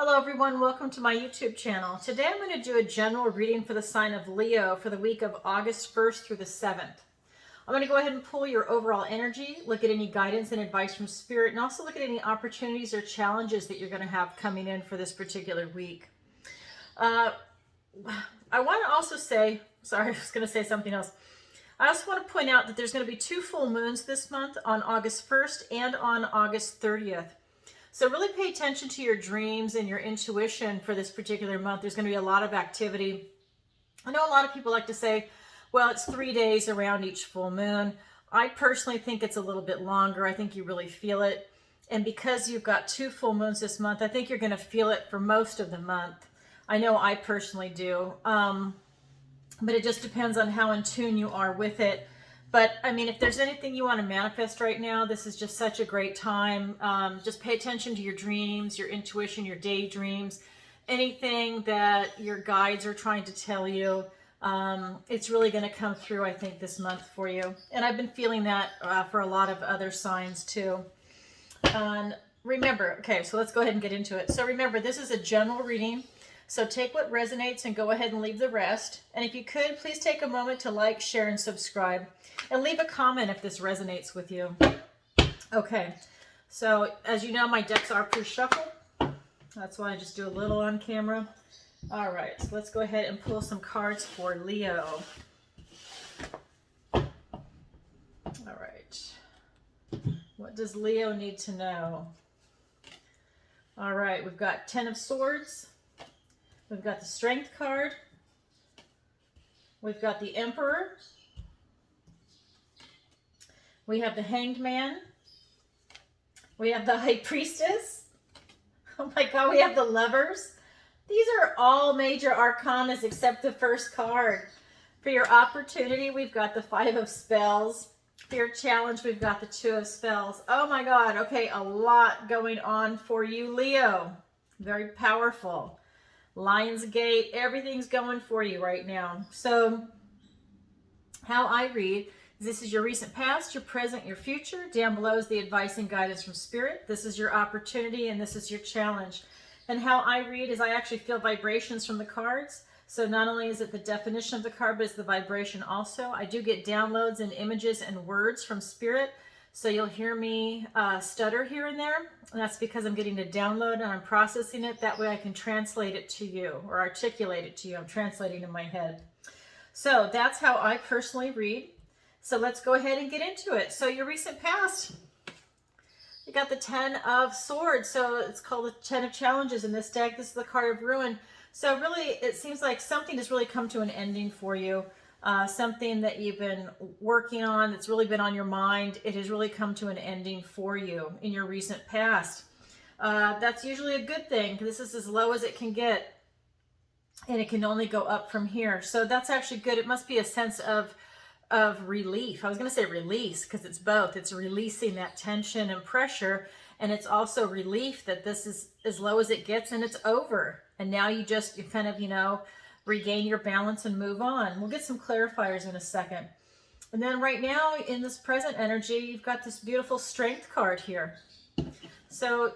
Hello everyone, welcome to my YouTube channel. Today I'm going to do a general reading for the sign of Leo for the week of August 1st through the 7th. I'm going to go ahead and pull your overall energy, look at any guidance and advice from Spirit, and also look at any opportunities or challenges that you're going to have coming in for this particular week. I want to also say, sorry, I was going to say something else. I also want to point out that there's going to be 2 full moons this month on August 1st and on August 30th. So really pay attention to your dreams and your intuition for this particular month. There's going to be a lot of activity. I know a lot of people like to say, well, it's 3 days around each full moon. I personally think it's a little bit longer. I think you really feel it. And because you've got 2 full moons this month, I think you're going to feel it for most of the month. I know I personally do. But it just depends on how in tune you are with it. But I mean, if there's anything you want to manifest right now, this is just such a great time. Just pay attention to your dreams, your intuition, your daydreams, anything that your guides are trying to tell you. It's really going to come through, I think, this month for you. And I've been feeling that for a lot of other signs too. And remember, okay, so let's go ahead and get into it. So remember, this is a general reading. So take what resonates and go ahead and leave the rest. And if you could, please take a moment to like, share, and subscribe. And leave a comment if this resonates with you. Okay, so as you know, my decks are pre-shuffled. That's why I just do a little on camera. All right, so let's go ahead and pull some cards for Leo. All right. What does Leo need to know? All right, we've got 10 of Swords. We've got the Strength card. We've got the Emperor. We have the Hanged Man. We have the High Priestess. Oh my God, we have the Lovers. These are all major arcanas except the first card. For your opportunity, we've got the 5 of Spells. For your challenge, we've got the 2 of Spells. Oh my God, okay, a lot going on for you, Leo. Very powerful. Lionsgate, everything's going for you right now. So, how I read, this is your recent past, your present, your future. Down below is the advice and guidance from Spirit. This is your opportunity and this is your challenge. And how I read is I actually feel vibrations from the cards. So not only is it the definition of the card, but it's the vibration also. I do get downloads and images and words from Spirit. So you'll hear me stutter here and there. And that's because I'm getting a download and I'm processing it. That way I can translate it to you or articulate it to you. I'm translating in my head. So that's how I personally read. So let's go ahead and get into it. So your recent past, you got the 10 of Swords. So it's called the 10 of Challenges in this deck. This is the card of Ruin. So really, it seems like something has really come to an ending for you. Something that you've been working on that's really been on your mind. It has really come to an ending for you in your recent past. That's usually a good thing. This is as low as it can get. And it can only go up from here. So that's actually good. It must be a sense of relief. I was going to say release because it's both. It's releasing that tension and pressure, and it's also relief that this is as low as it gets and it's over. And now you kind of, regain your balance and move on. We'll get some clarifiers in a second. And then right now in this present energy, you've got this beautiful Strength card here. So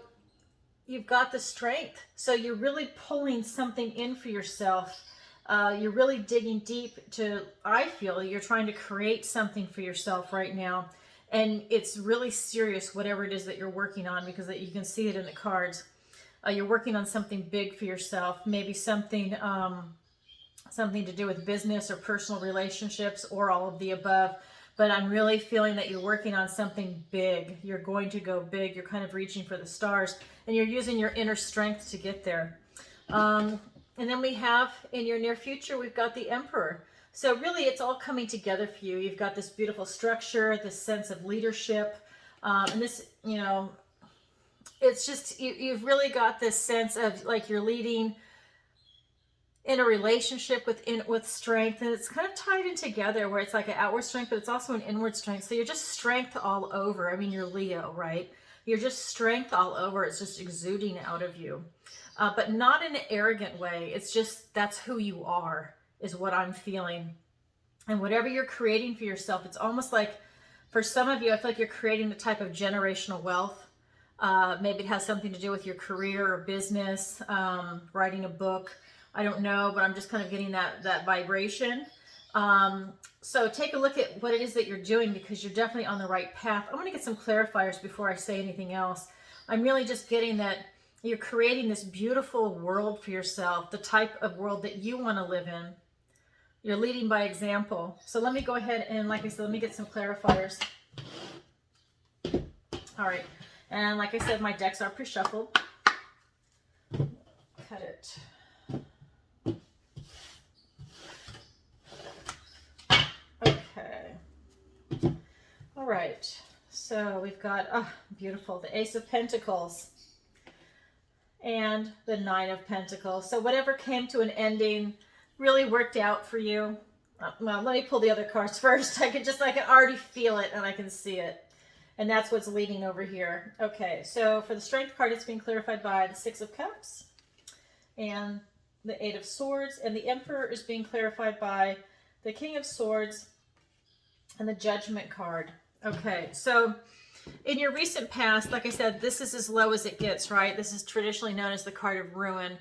you've got the Strength. So you're really pulling something in for yourself. You're really digging deep I feel you're trying to create something for yourself right now. And it's really serious, whatever it is that you're working on, because you can see it in the cards. You're working on something big for yourself, maybe something to do with business or personal relationships or all of the above. But I'm really feeling that you're working on something big. You're going to go big. You're kind of reaching for the stars, and you're using your inner strength to get there. And then we have, in your near future, we've got the Emperor. So really, it's all coming together for you. You've got this beautiful structure, this sense of leadership. And this, it's just, you've really got this sense of like you're leading in a relationship with strength. And it's kind of tied in together where it's like an outward strength, but it's also an inward strength. So you're just strength all over. I mean, you're Leo, right? You're just strength all over. It's just exuding out of you. But not in an arrogant way. It's just, that's who you are, is what I'm feeling. And whatever you're creating for yourself, it's almost like, for some of you, I feel like you're creating a type of generational wealth. Maybe it has something to do with your career or business, writing a book. I don't know, but I'm just kind of getting that vibration. So take a look at what it is that you're doing, because you're definitely on the right path. I'm going to get some clarifiers before I say anything else. I'm really just getting that you're creating this beautiful world for yourself, the type of world that you want to live in. You're leading by example. So let me go ahead and, like I said, let me get some clarifiers. All right. And like I said, my decks are pre-shuffled. Cut it. Okay. All right. So we've got, oh, beautiful, the Ace of Pentacles and the Nine of Pentacles. So whatever came to an ending really worked out for you. Well, let me pull the other cards first. I can already feel it and I can see it. And that's what's leading over here. Okay, so for the Strength card, it's being clarified by the Six of Cups and the Eight of Swords. And the Emperor is being clarified by the King of Swords and the Judgment card. Okay, so in your recent past, like I said, this is as low as it gets, right? This is traditionally known as the card of ruin.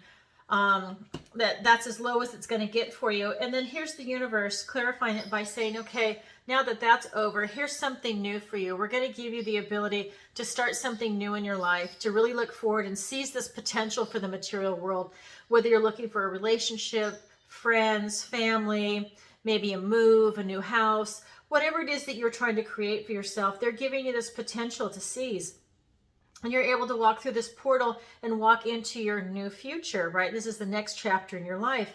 That's as low as it's going to get for you. And then here's the universe clarifying it by saying, okay, now that that's over, here's something new for you. We're going to give you the ability to start something new in your life, to really look forward and seize this potential for the material world, whether you're looking for a relationship, friends, family, maybe a move, a new house, whatever it is that you're trying to create for yourself. They're giving you this potential to seize. And you're able to walk through this portal and walk into your new future, right? This is the next chapter in your life.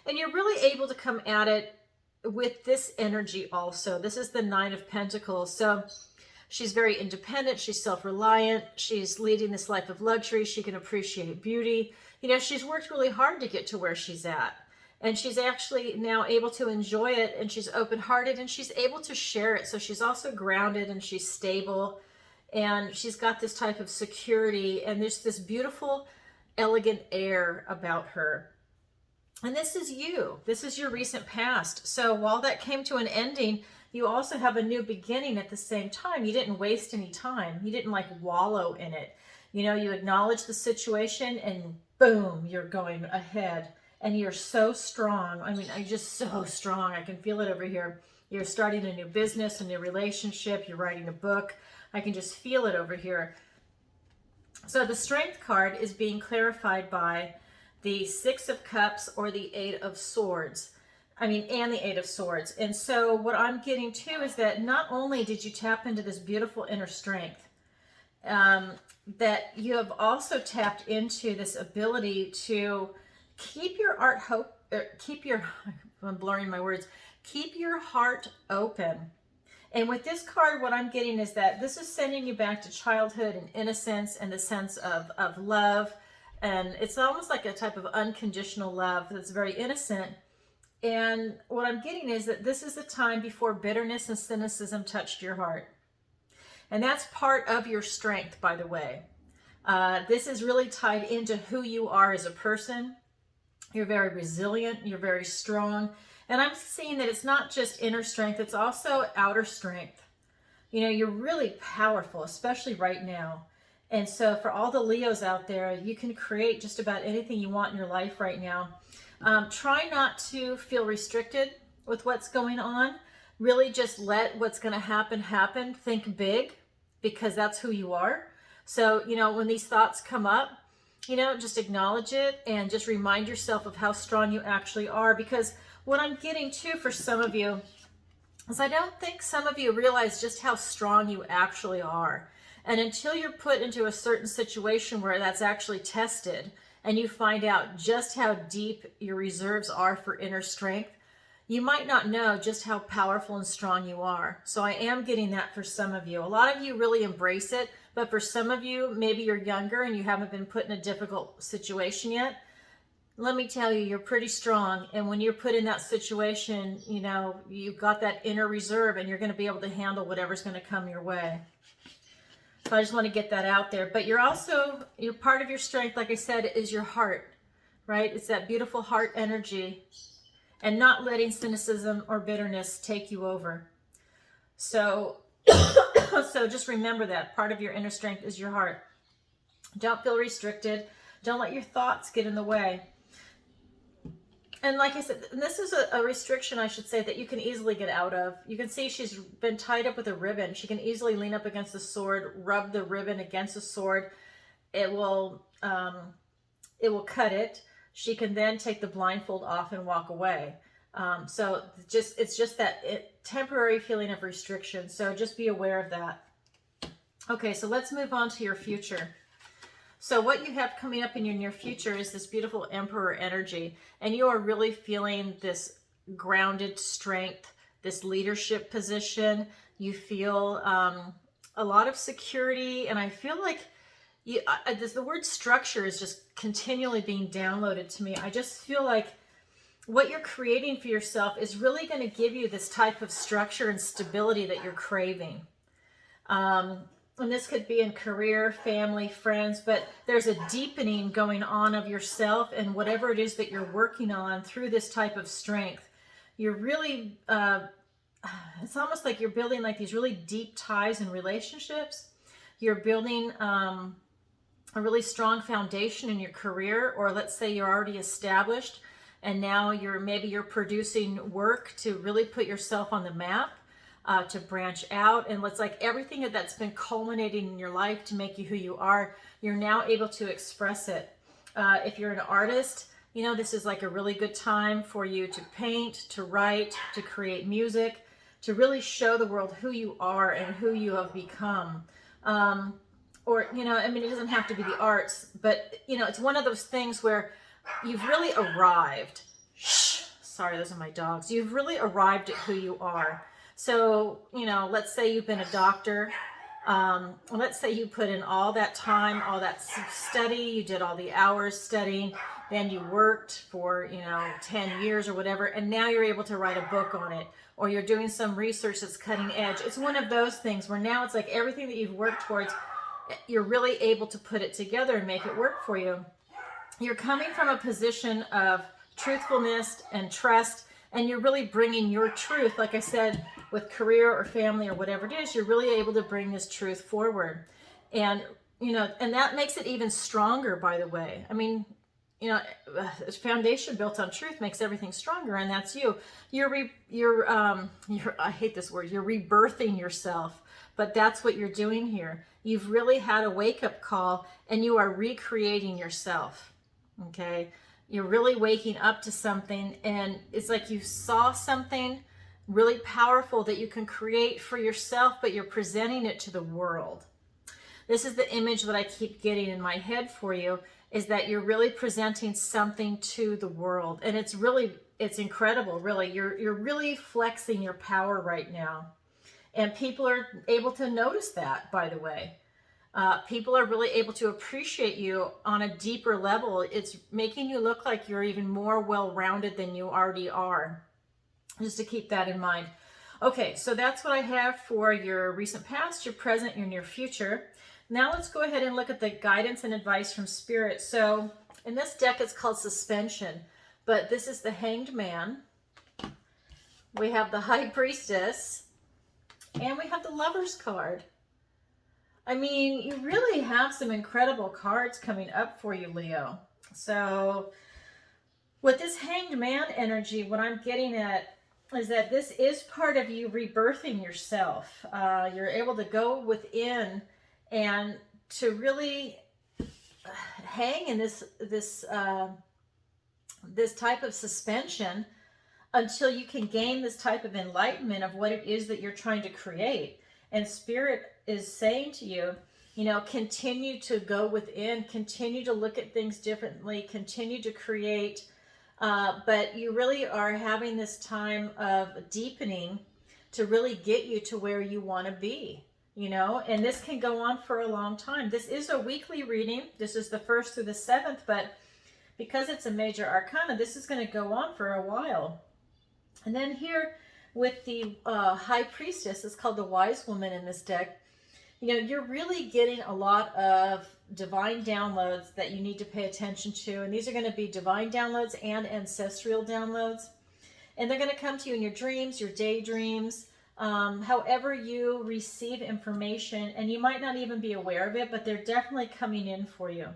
And you're really able to come at it with this energy also. This is the Nine of Pentacles. So she's very independent. She's self-reliant. She's leading this life of luxury. She can appreciate beauty. You know, she's worked really hard to get to where she's at. And she's actually now able to enjoy it. And she's open-hearted and she's able to share it. So she's also grounded and she's stable. And she's got this type of security, and there's this beautiful, elegant air about her. And this is you. This is your recent past. So while that came to an ending, you also have a new beginning at the same time. You didn't waste any time. You didn't wallow in it. You know, you acknowledge the situation and boom, you're going ahead. And you're so strong. I mean, I'm just so strong. I can feel it over here. You're starting a new business, a new relationship. You're writing a book. I can just feel it over here. So the Strength card is being clarified by the Six of Cups or the Eight of Swords. And the Eight of Swords. And so what I'm getting too is that not only did you tap into this beautiful inner strength, that you have also tapped into this ability to keep your I'm blurring my words, keep your heart open. And with this card, what I'm getting is that this is sending you back to childhood and innocence and the sense of love. And it's almost like a type of unconditional love that's very innocent. And what I'm getting is that this is the time before bitterness and cynicism touched your heart. And that's part of your strength, by the way. This is really tied into who you are as a person. You're very resilient. You're very strong. And I'm seeing that it's not just inner strength, it's also outer strength. You know, you're really powerful, especially right now. And so for all the Leos out there, you can create just about anything you want in your life right now. Try not to feel restricted with what's going on. Really just let what's going to happen. Think big, because that's who you are. So, you know, when these thoughts come up, you know, just acknowledge it and just remind yourself of how strong you actually are. Because what I'm getting too for some of you is I don't think some of you realize just how strong you actually are. And until you're put into a certain situation where that's actually tested and you find out just how deep your reserves are for inner strength, you might not know just how powerful and strong you are. So I am getting that for some of you. A lot of you really embrace it, but for some of you, maybe you're younger and you haven't been put in a difficult situation yet. Let me tell you, you're pretty strong. And when you're put in that situation, you know, you've got that inner reserve and you're going to be able to handle whatever's going to come your way. So I just want to get that out there. But you're part of your strength, like I said, is your heart, right? It's that beautiful heart energy and not letting cynicism or bitterness take you over. So, so just remember that part of your inner strength is your heart. Don't feel restricted. Don't let your thoughts get in the way. And like I said, this is a restriction, I should say, that you can easily get out of. You can see she's been tied up with a ribbon. She can easily lean up against the sword, rub the ribbon against the sword. It will cut it. She can then take the blindfold off and walk away. So it's just that temporary feeling of restriction. So just be aware of that. Okay, so let's move on to your future. So what you have coming up in your near future is this beautiful Emperor energy, and you are really feeling this grounded strength, this leadership position. You feel a lot of security, and I feel like the word structure is just continually being downloaded to me. I just feel like what you're creating for yourself is really going to give you this type of structure and stability that you're craving. And this could be in career, family, friends, but there's a deepening going on of yourself and whatever it is that you're working on through this type of strength. You're really, it's almost like you're building like these really deep ties and relationships. You're building a really strong foundation in your career, or let's say you're already established and now you're producing work to really put yourself on the map. To branch out, and it's like everything that's been culminating in your life to make you who you are, you're now able to express it. If you're an artist, this is like a really good time for you to paint, to write, to create music, to really show the world who you are and who you have become. Or, it doesn't have to be the arts, but, it's one of those things where you've really arrived. Shh, sorry, those are my dogs. You've really arrived at who you are. So, let's say you've been a doctor. Let's say you put in all that time, all that study, you did all the hours studying, then you worked for, 10 years or whatever, and now you're able to write a book on it, or you're doing some research that's cutting edge. It's one of those things where now it's like everything that you've worked towards, you're really able to put it together and make it work for you. You're coming from a position of truthfulness and trust, and you're really bringing your truth, like I said, with career or family or whatever it is, you're really able to bring this truth forward. And, and that makes it even stronger, by the way. A foundation built on truth makes everything stronger, and that's you. I hate this word, you're rebirthing yourself, but that's what you're doing here. You've really had a wake-up call, and you are recreating yourself, okay? You're really waking up to something, and it's like you saw something really powerful that you can create for yourself, but you're presenting it to the world. This is the image that I keep getting in my head for you, is that you're really presenting something to the world. And it's incredible, really. You're really flexing your power right now. And people are able to notice that, by the way. People are really able to appreciate you on a deeper level. It's making you look like you're even more well-rounded than you already are. Just to keep that in mind. Okay, so that's what I have for your recent past, your present, your near future. Now let's go ahead and look at the guidance and advice from Spirit. So in this deck, it's called Suspension, but this is the Hanged Man. We have the High Priestess, and we have the Lover's card. You really have some incredible cards coming up for you, Leo. So with this Hanged Man energy, what I'm getting at is that this is part of you rebirthing yourself. You're able to go within and to really hang in this type of suspension until you can gain this type of enlightenment of what it is that you're trying to create. And Spirit is saying to you, continue to go within, continue to look at things differently, continue to create. But you really are having this time of deepening to really get you to where you want to be, and this can go on for a long time. This is a weekly reading. This is the 1st through the 7th, but because it's a major arcana, this is going to go on for a while. And then here with the High Priestess, it's called the Wise Woman in this deck. You're really getting a lot of divine downloads that you need to pay attention to. And these are going to be divine downloads and ancestral downloads. And they're going to come to you in your dreams, your daydreams. however you receive information, and you might not even be aware of it, but they're definitely coming in for you.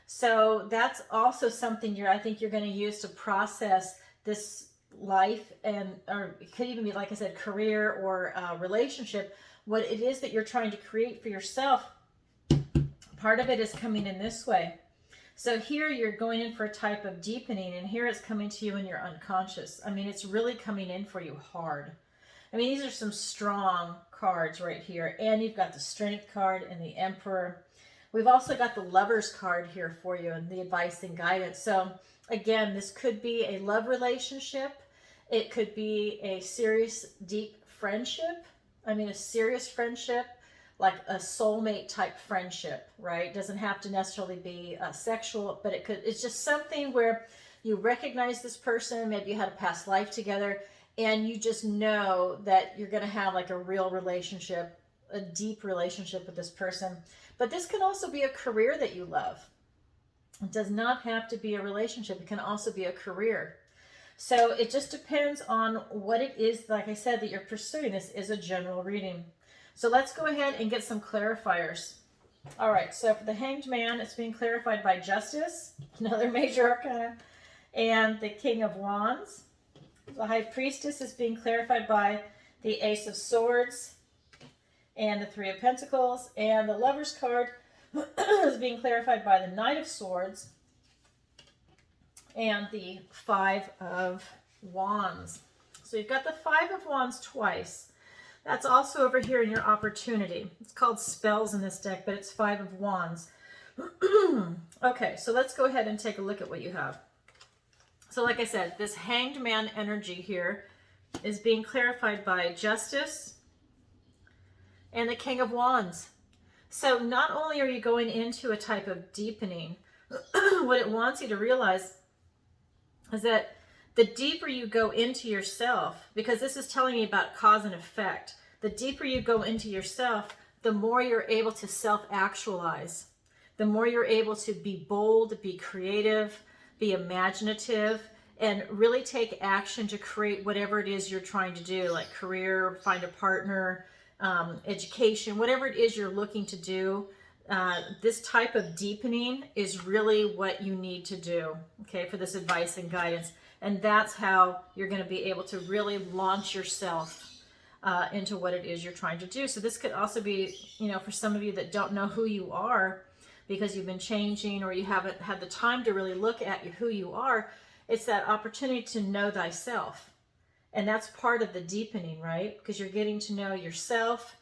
So that's also something I think you're going to use to process this life, and or it could even be, like I said, career or relationship, what it is that you're trying to create for yourself. Part of it is coming in this way. So here you're going in for a type of deepening, and here it's coming to you in your unconscious. I mean, it's really coming in for you hard. I mean, these are some strong cards right here. And you've got the Strength card and the Emperor. We've also got the Lovers card here for you, and the advice and guidance. So again, this could be a love relationship. It could be a serious, deep friendship. I mean, a serious friendship, like a soulmate type friendship, right? Doesn't have to necessarily be sexual, but it's just something where you recognize this person. Maybe you had a past life together, and you just know that you're going to have like a real relationship, a deep relationship with this person. But this can also be a career that you love. It does not have to be a relationship. It can also be a career. So it just depends on what it is, like I said, that you're pursuing. This is a general reading. So let's go ahead and get some clarifiers. All right, so for the Hanged Man, it's being clarified by Justice, another major arcana, and the King of Wands. The High Priestess is being clarified by the Ace of Swords and the Three of Pentacles. And the Lover's card is being clarified by the Knight of Swords and the Five of Wands. So you've got the Five of Wands twice. That's also over here in your opportunity. It's called Spells in this deck, but it's Five of Wands. Okay, so let's go ahead and take a look at what you have. So like I said, this Hanged Man energy here is being clarified by Justice and the King of Wands. So not only are you going into a type of deepening, what it wants you to realize is that the deeper you go into yourself, because this is telling me about cause and effect, the deeper you go into yourself, the more you're able to self-actualize, the more you're able to be bold, be creative, be imaginative, and really take action to create whatever it is you're trying to do, like career, find a partner, education, whatever it is you're looking to do. This type of deepening is really what you need to do, okay, for this advice and guidance. And that's how you're going to be able to really launch yourself into what it is you're trying to do. So this could also be, for some of you that don't know who you are because you've been changing, or you haven't had the time to really look at who you are. It's that opportunity to know thyself. And that's part of the deepening, right? Because you're getting to know yourself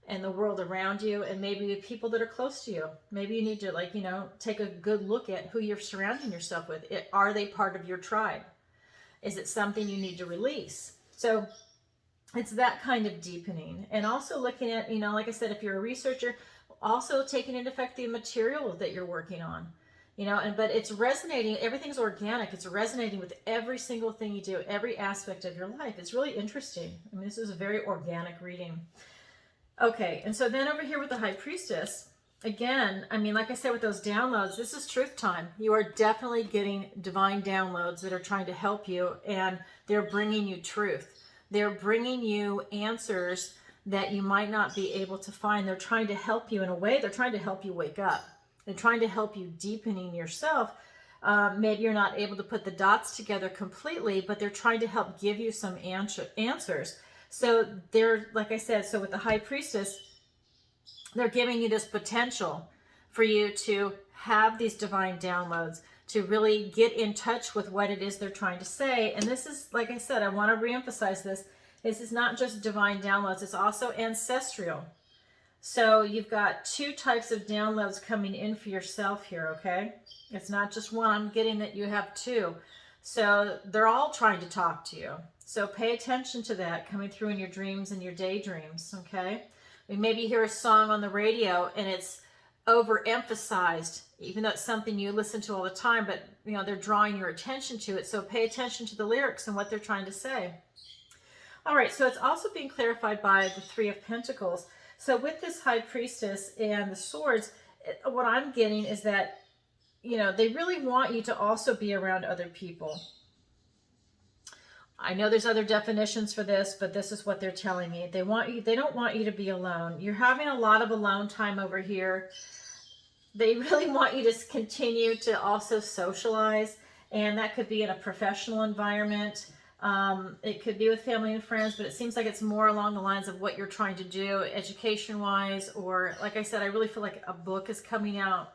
and the world around you, and maybe the people that are close to you. Maybe you need to take a good look at who you're surrounding yourself with. Are they part of your tribe? Is it something you need to release? So it's that kind of deepening. And also looking at, like I said, if you're a researcher, also taking into effect the material that you're working on. But it's resonating, everything's organic. It's resonating with every single thing you do, every aspect of your life. It's really interesting. I mean, this is a very organic reading. Okay, and so then over here with the High Priestess, again, I mean, like I said, with those downloads, this is truth time. You are definitely getting divine downloads that are trying to help you, and they're bringing you truth. They're bringing you answers that you might not be able to find. They're trying to help you in a way. They're trying to help you wake up. They're trying to help you deepening yourself. Maybe you're not able to put the dots together completely, but they're trying to help give you some answers. So they're, like I said, so with the High Priestess, they're giving you this potential for you to have these divine downloads, to really get in touch with what it is they're trying to say. And this is, like I said, I want to reemphasize this. This is not just divine downloads, it's also ancestral. So you've got two types of downloads coming in for yourself here, okay? It's not just one. I'm getting that you have two. So they're all trying to talk to you. So pay attention to that coming through in your dreams and your daydreams, okay? Maybe you hear a song on the radio and it's overemphasized, even though it's something you listen to all the time, but they're drawing your attention to it. So pay attention to the lyrics and what they're trying to say. All right, so it's also being clarified by the Three of Pentacles. So with this High Priestess and the Swords, what I'm getting is that, they really want you to also be around other people. I know there's other definitions for this, but this is what they're telling me. They don't want you to be alone. You're having a lot of alone time over here. They really want you to continue to also socialize, and that could be in a professional environment. It could be with family and friends, but it seems like it's more along the lines of what you're trying to do education-wise, or like I said, I really feel like a book is coming out.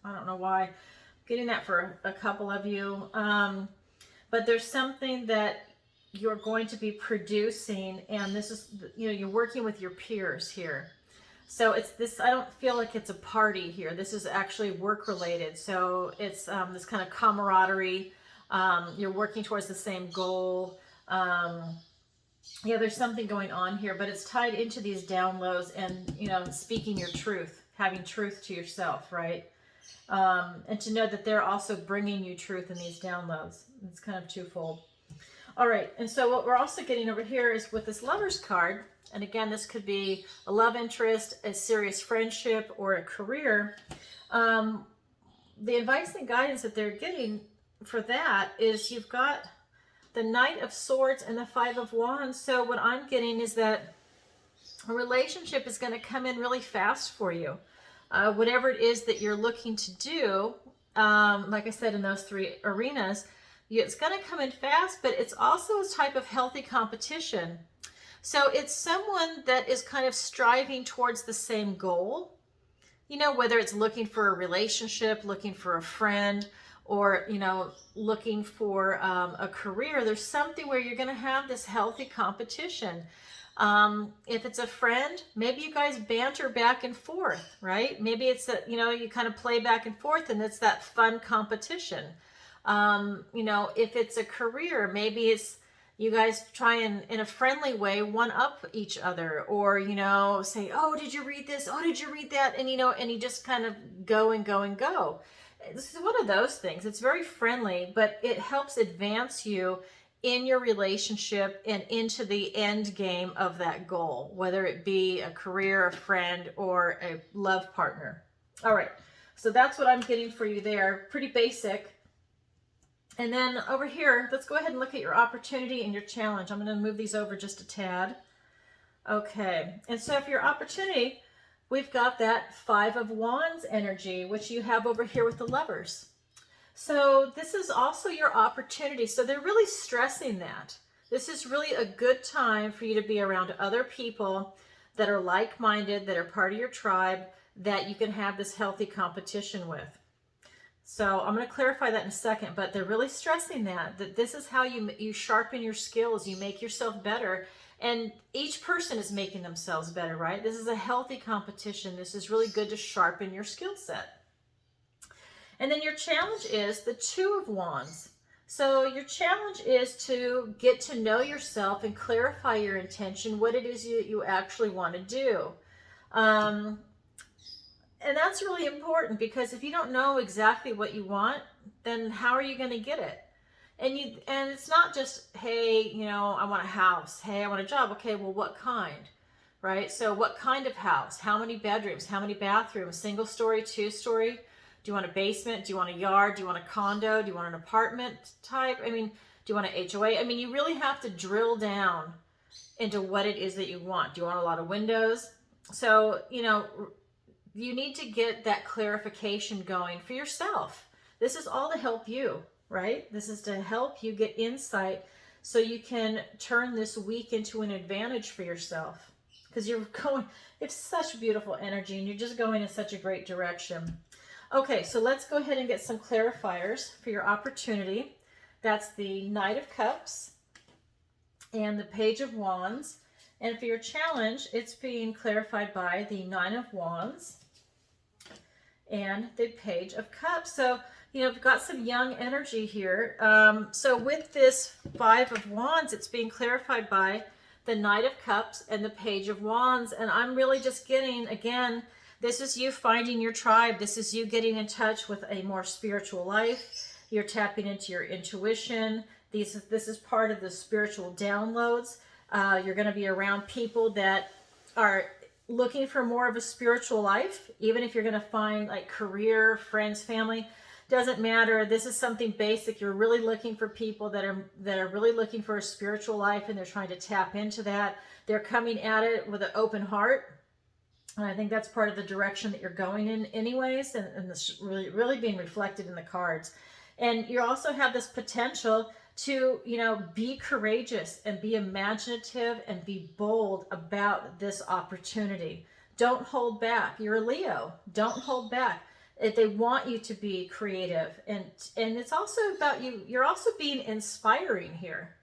I don't know why. I'm getting that for a couple of you. But there's something that you're going to be producing, and this is, you're working with your peers here. So it's this, I don't feel like it's a party here. This is actually work related. So it's this kind of camaraderie. You're working towards the same goal. Yeah, there's something going on here, but it's tied into these downloads and, speaking your truth, having truth to yourself, right? And to know that they're also bringing you truth in these downloads. It's kind of twofold. All right, and so what we're also getting over here is with this Lovers card, and again, this could be a love interest, a serious friendship, or a career. The advice and guidance that they're getting for that is you've got the Knight of Swords and the Five of Wands. So what I'm getting is that a relationship is going to come in really fast for you. Whatever it is that you're looking to do, like I said, in those three arenas, it's going to come in fast, but it's also a type of healthy competition. So it's someone that is kind of striving towards the same goal, whether it's looking for a relationship, looking for a friend, or, looking for a career. There's something where you're going to have this healthy competition. If it's a friend, maybe you guys banter back and forth, right? Maybe it's that, you kind of play back and forth and it's that fun competition. If it's a career, maybe it's you guys try and, in a friendly way, one up each other, or, say, oh, did you read this? Oh, did you read that? And, and you just kind of go and go and go. This is one of those things. It's very friendly, but it helps advance you in your relationship and into the end game of that goal, whether it be a career, a friend, or a love partner. All right, so that's what I'm getting for you there. Pretty basic. And then over here, let's go ahead and look at your opportunity and your challenge. I'm going to move these over just a tad. Okay, and so for your opportunity, we've got that Five of Wands energy, which you have over here with the Lovers. So this is also your opportunity. So they're really stressing that. This is really a good time for you to be around other people that are like-minded, that are part of your tribe, that you can have this healthy competition with. So I'm going to clarify that in a second, but they're really stressing that this is how you sharpen your skills, you make yourself better, and each person is making themselves better, right? This is a healthy competition. This is really good to sharpen your skill set. And then your challenge is the Two of Wands. So your challenge is to get to know yourself and clarify your intention, what it is you actually want to do. And that's really important, because if you don't know exactly what you want, then how are you going to get it? And it's not just, hey, I want a house. Hey, I want a job. Okay, well, what kind? Right? So what kind of house? How many bedrooms? How many bathrooms? Single story, two story? Do you want a basement? Do you want a yard? Do you want a condo? Do you want an apartment type? Do you want an HOA? You really have to drill down into what it is that you want. Do you want a lot of windows? So, you need to get that clarification going for yourself. This is all to help you, right? This is to help you get insight so you can turn this week into an advantage for yourself. Because you have such beautiful energy and you're just going in such a great direction. Okay, so let's go ahead and get some clarifiers for your opportunity. That's the Knight of Cups and the Page of Wands. And for your challenge, it's being clarified by the Nine of Wands and the Page of Cups. So, we've got some young energy here. So with this Five of Wands, it's being clarified by the Knight of Cups and the Page of Wands. And I'm really just getting, again, this is you finding your tribe. This is you getting in touch with a more spiritual life. You're tapping into your intuition. This is part of the spiritual downloads. You're going to be around people that are looking for more of a spiritual life, even if you're going to find like career, friends, family. doesn't matter. This is something basic. You're really looking for people that are really looking for a spiritual life, and they're trying to tap into that. They're coming at it with an open heart. And I think that's part of the direction that you're going in anyways, and this really being reflected in the cards. And you also have this potential to, you know, be courageous and be imaginative and be bold about this opportunity. Don't hold back. You're a Leo. Don't hold back. They want you to be creative, and it's also about you. You're also being inspiring here,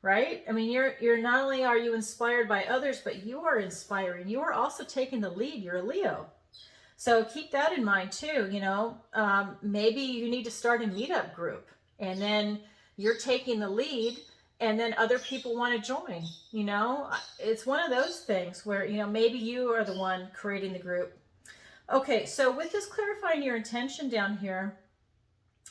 right? I mean, you're not only are you inspired by others, but you are inspiring. You are also taking the lead. You're a Leo. So keep that in mind too. You know, maybe you need to start a meetup group, and then you're taking the lead, and then other people want to join. You know, it's one of those things where, you know, maybe you are the one creating the group. Okay, so with this clarifying your intention down here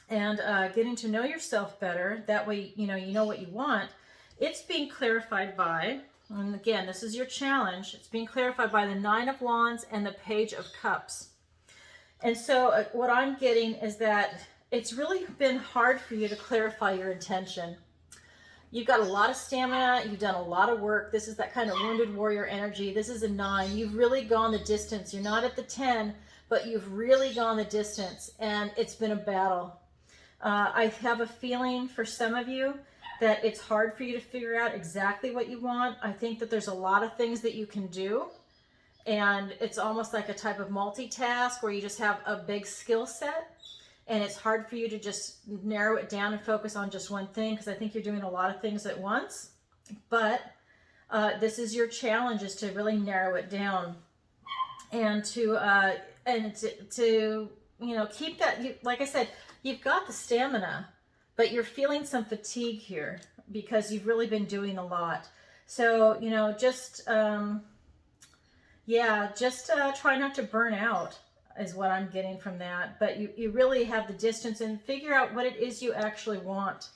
and getting to know yourself better, that way, you know what you want, it's being clarified by, and again, this is your challenge, it's being clarified by the Nine of Wands and the Page of Cups. And so what I'm getting is that it's really been hard for you to clarify your intention. You've got a lot of stamina. You've done a lot of work. This is that kind of wounded warrior energy. This is a 9. You've really gone the distance. You're not at the 10, but you've really gone the distance, and it's been a battle. I have a feeling for some of you that it's hard for you to figure out exactly what you want. I think that there's a lot of things that you can do, and it's almost like a type of multitask where you just have a big skill set. And it's hard for you to just narrow it down and focus on just one thing, because I think you're doing a lot of things at once. But this is your challenge, is to really narrow it down and to you know, keep that. Like I said, you've got the stamina, but you're feeling some fatigue here because you've really been doing a lot. So, you know, just try not to burn out, is what I'm getting from that. But you really have the distance, and figure out what it is you actually want.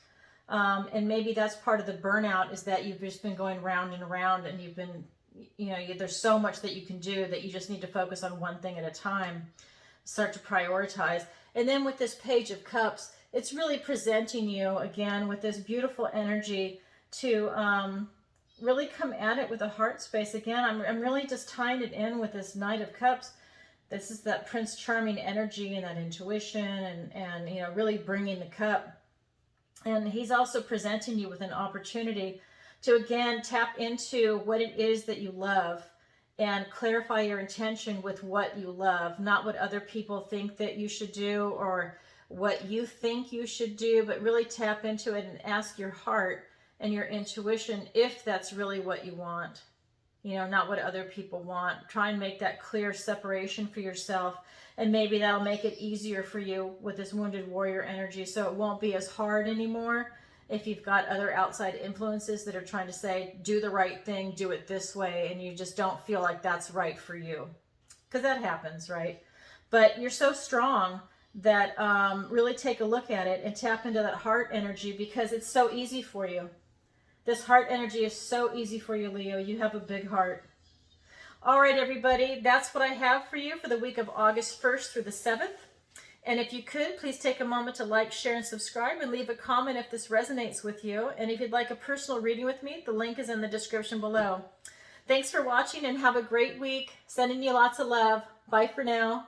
And maybe that's part of the burnout, is that you've just been going round and around, and you've been, you know, there's so much that you can do that you just need to focus on one thing at a time, start to prioritize. And then with this Page of Cups, it's really presenting you again with this beautiful energy to really come at it with a heart space. Again, I'm really just tying it in with this Knight of Cups. This is that Prince Charming energy and that intuition, and you know, really bringing the cup. And he's also presenting you with an opportunity to, again, tap into what it is that you love and clarify your intention with what you love, not what other people think that you should do or what you think you should do, but really tap into it and ask your heart and your intuition if that's really what you want. You know, not what other people want. Try and make that clear separation for yourself, and maybe that'll make it easier for you with this wounded warrior energy, so it won't be as hard anymore if you've got other outside influences that are trying to say, do the right thing, do it this way, and you just don't feel like that's right for you. Because that happens, right? But you're so strong that really take a look at it and tap into that heart energy, because it's so easy for you. This heart energy is so easy for you, Leo. You have a big heart. All right, everybody, that's what I have for you for the week of August 1st through the 7th. And if you could, please take a moment to like, share, and subscribe, and leave a comment if this resonates with you. And if you'd like a personal reading with me, the link is in the description below. Thanks for watching, and have a great week. Sending you lots of love. Bye for now.